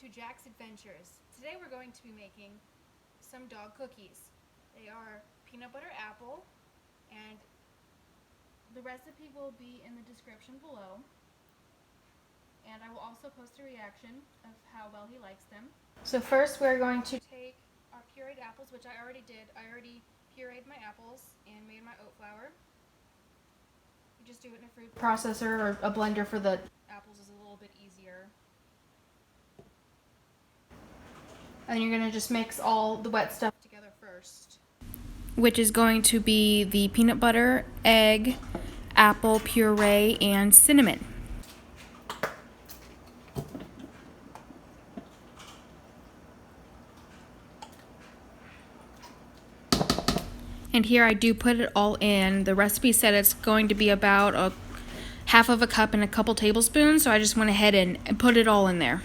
to Jack's Adventures. Today we're going to be making some dog cookies. They are peanut butter apple, and the recipe will be in the description below. And I will also post a reaction of how well he likes them. So first we're going to take our pureed apples, which I already did. I already pureed my apples and made my oat flour. You just do it in a food processor or a blender for the apples is a little bit easier. And you're going to just mix all the wet stuff together first, which is going to be the peanut butter, egg, apple puree, and cinnamon. And here I do put it all in. The recipe said it's going to be about a half of a cup and a couple tablespoons, so I just went ahead and put it all in there.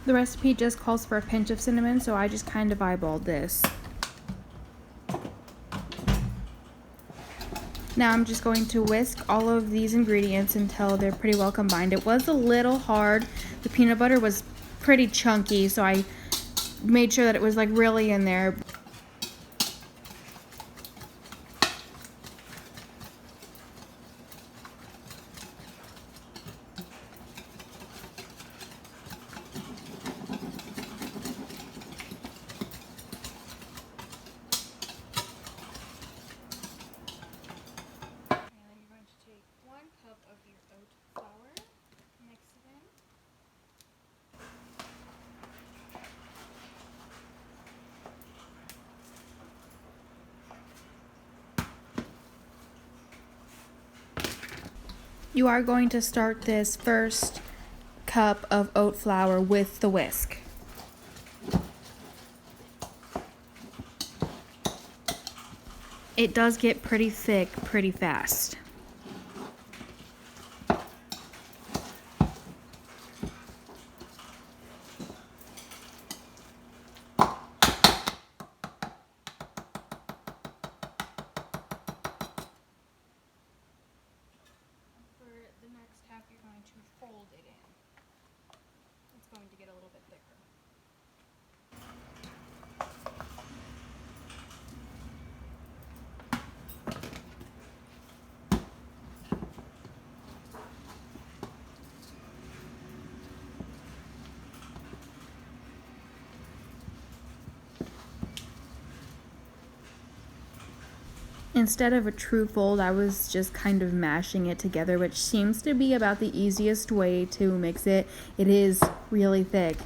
The recipe just calls for a pinch of cinnamon, so I just kind of eyeballed this. Now I'm just going to whisk all of these ingredients until they're pretty well combined. It was a little hard. The peanut butter was pretty chunky, so I made sure that it was like really in there. Of your oat flour, mix it in. You are going to start this first cup of oat flour with the whisk. It does get pretty thick pretty fast. The next half you're going to fold it in. It's going to get a little bit thicker. Instead of a true fold, I was just kind of mashing it together, which seems to be about the easiest way to mix it. It is really thick.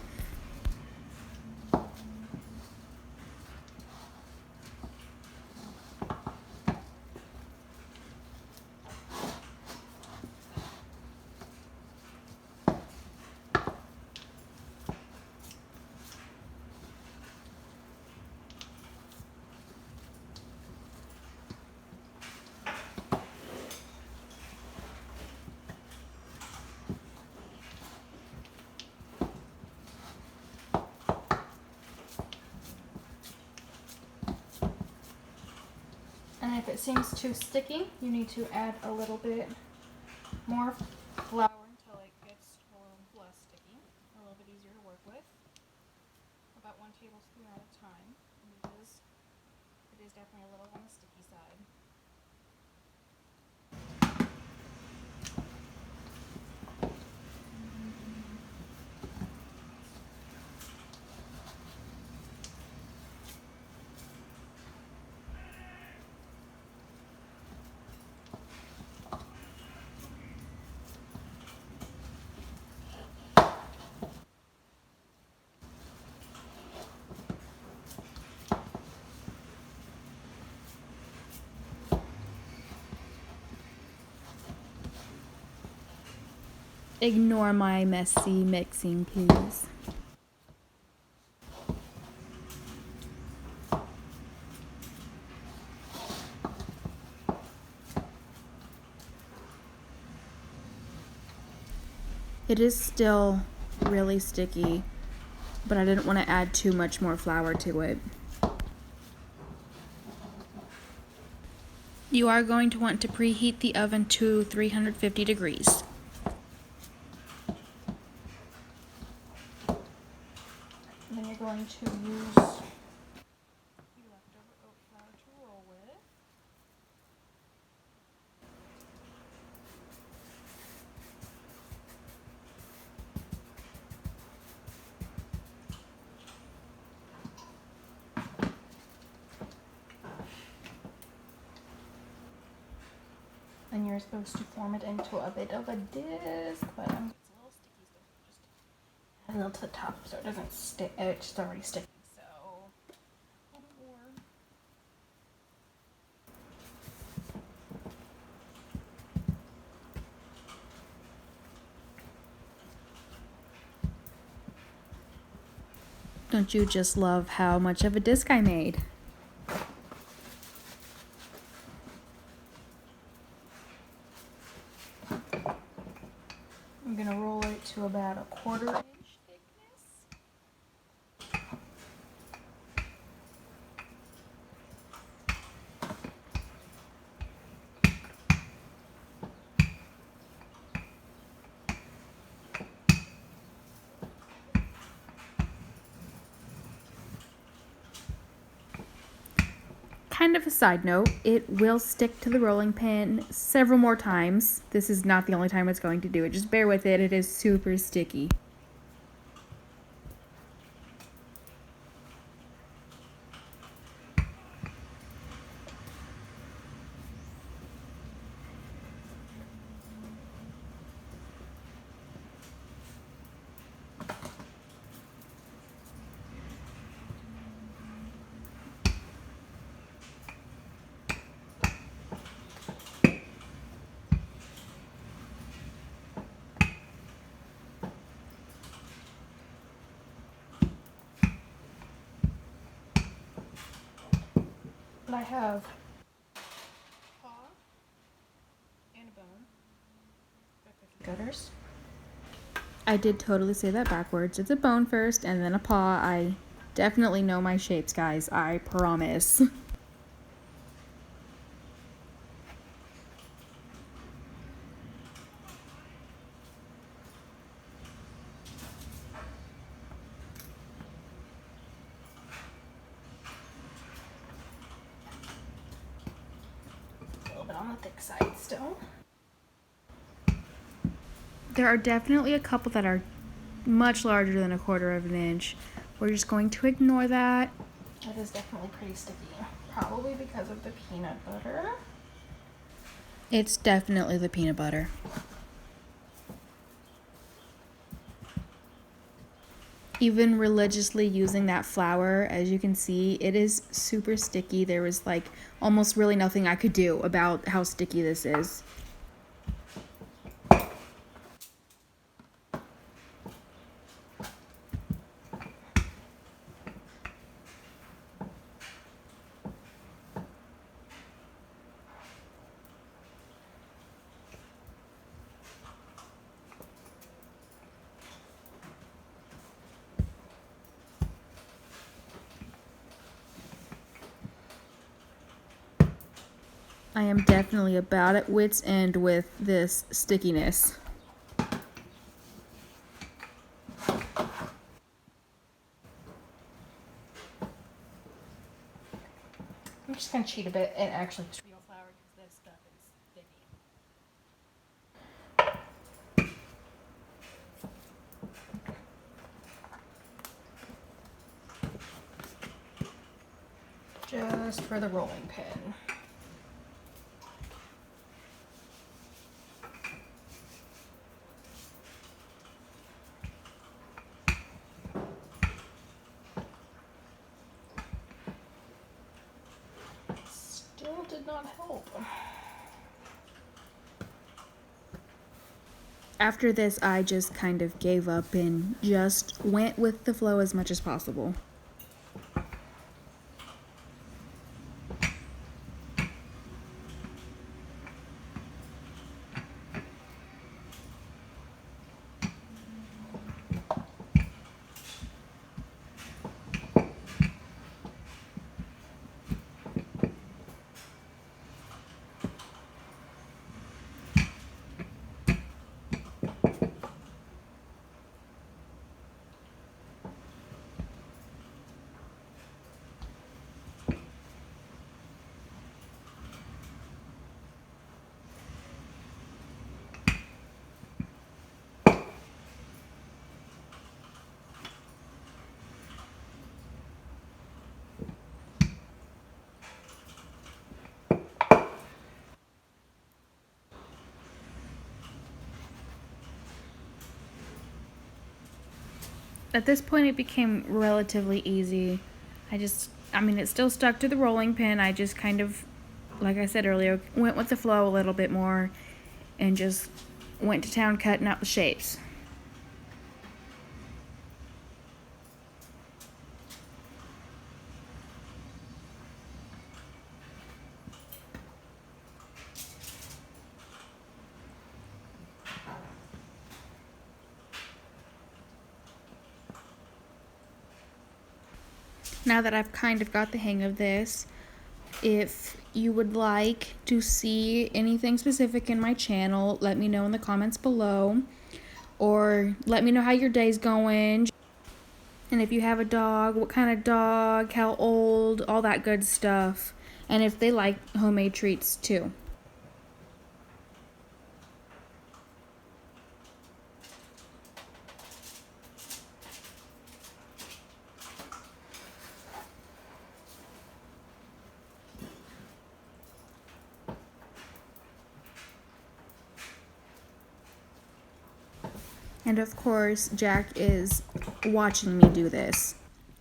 And if it seems too sticky, you need to add a little bit more flour until it gets a little less sticky, a little bit easier to work with. About 1 tablespoon at a time, because it is definitely a little on the sticky side. Ignore my messy mixing, please. It is still really sticky, but I didn't want to add too much more flour to it. You are going to want to preheat the oven to 350 degrees. And then you're going to use your leftover oat flour to roll with. And you're supposed to form it into a bit of a disc, but it's a little sticky, so just add a little to the top so it doesn't stick. It's already sticking, so a little more. Don't you just love how much of a disc I made? I'm gonna roll it to about a 1/4 inch thickness. Kind of a side note, it will stick to the rolling pin several more times. This is not the only time it's going to do it. Just bear with it. It is super sticky. And I have paw and a bone for cookie cutters. I did totally say that backwards. It's a bone first and then a paw. I definitely know my shapes, guys. I promise. A little bit on the thick side still. There are definitely a couple that are much larger than a 1/4 of an inch. We're just going to ignore that. That is definitely pretty sticky. Probably because of the peanut butter. It's definitely the peanut butter. Even religiously using that flour, as you can see, it is super sticky. There was like almost really nothing I could do about how sticky this is. I am definitely about at wit's end with this stickiness. I'm just gonna cheat a bit and actually use real flour because this stuff is sticky. Just for the rolling pin. Still did not help. After this, I just kind of gave up and just went with the flow as much as possible. At this point, it became relatively easy. It still stuck to the rolling pin. I just kind of, like I said earlier, went with the flow a little bit more and just went to town cutting out the shapes. Now that I've kind of got the hang of this, if you would like to see anything specific in my channel, let me know in the comments below, or let me know how your day's going, and if you have a dog, what kind of dog, how old, all that good stuff, and if they like homemade treats too. And of course, Jack is watching me do this.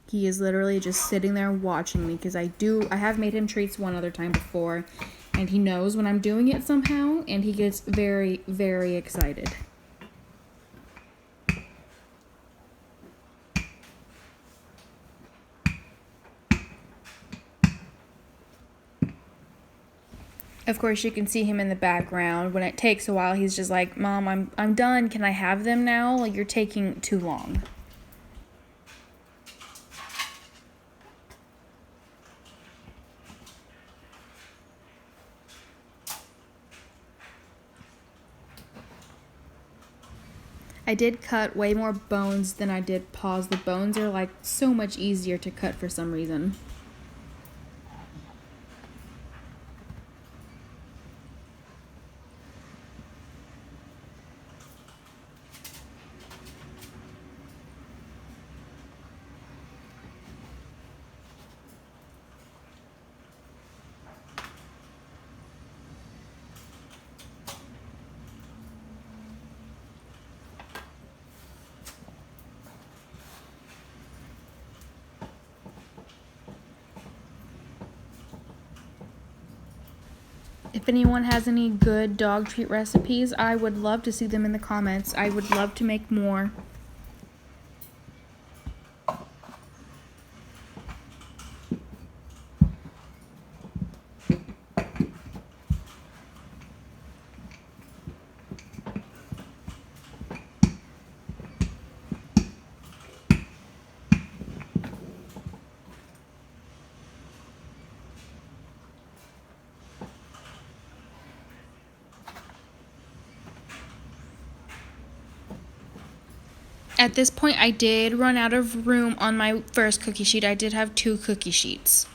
He is literally just sitting there watching me because I have made him treats one other time before, and he knows when I'm doing it somehow, and he gets very, very excited. Of course, you can see him in the background. When it takes a while, he's just like, "Mom, I'm done. Can I have them now? Like, you're taking too long." I did cut way more bones than I did paws. The bones are like so much easier to cut for some reason. If anyone has any good dog treat recipes, I would love to see them in the comments. I would love to make more. At this point, I did run out of room on my first cookie sheet. I did have 2 cookie sheets.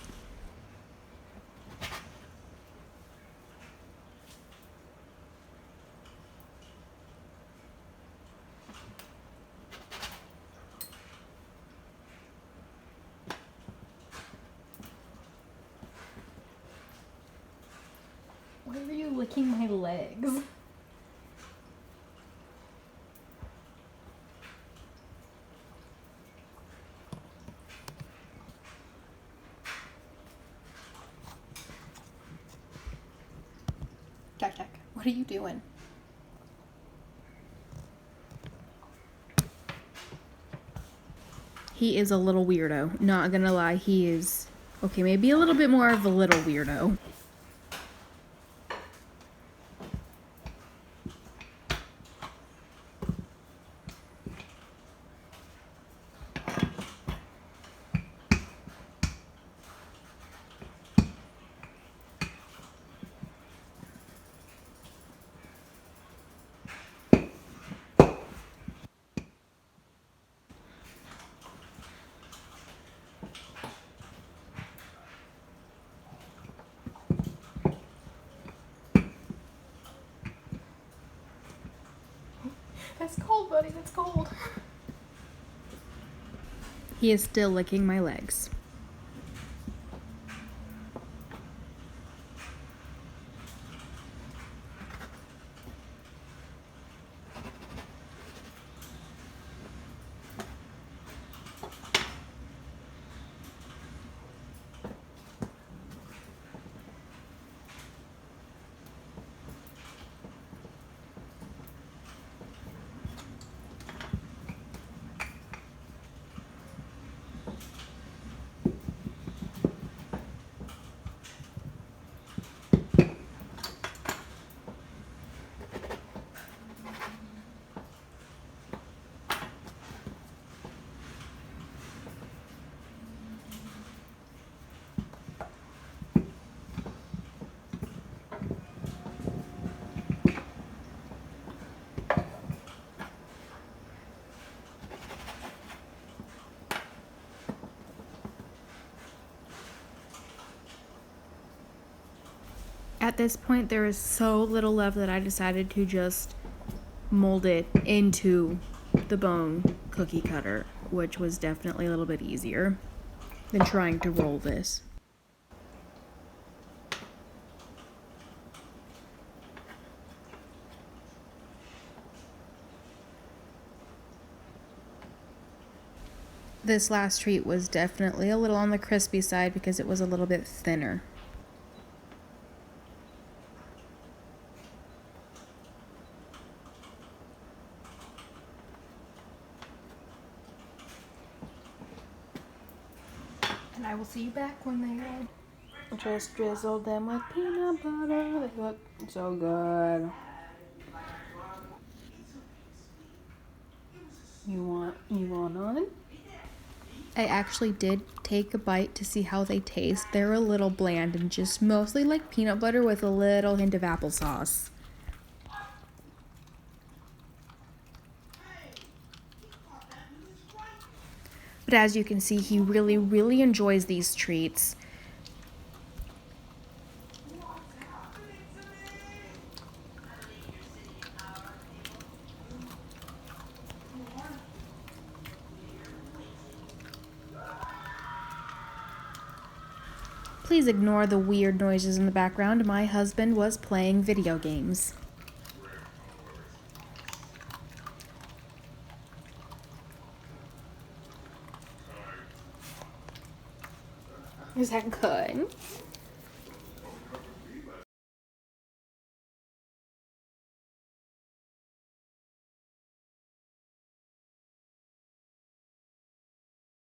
Why are you licking my legs? Jack, what are you doing? He is a little weirdo. Not gonna lie, he is... Okay, maybe a little bit more of a little weirdo. That's cold, buddy. That's cold. He is still licking my legs. At this point, there is so little left that I decided to just mold it into the bone cookie cutter, which was definitely a little bit easier than trying to roll this. This last treat was definitely a little on the crispy side because it was a little bit thinner. And I will see you back when they are. Just drizzled them with peanut butter. They look so good. You want on? I actually did take a bite to see how they taste. They're a little bland and just mostly like peanut butter with a little hint of applesauce. But as you can see, he really, really enjoys these treats. Please ignore the weird noises in the background. My husband was playing video games. Is that good?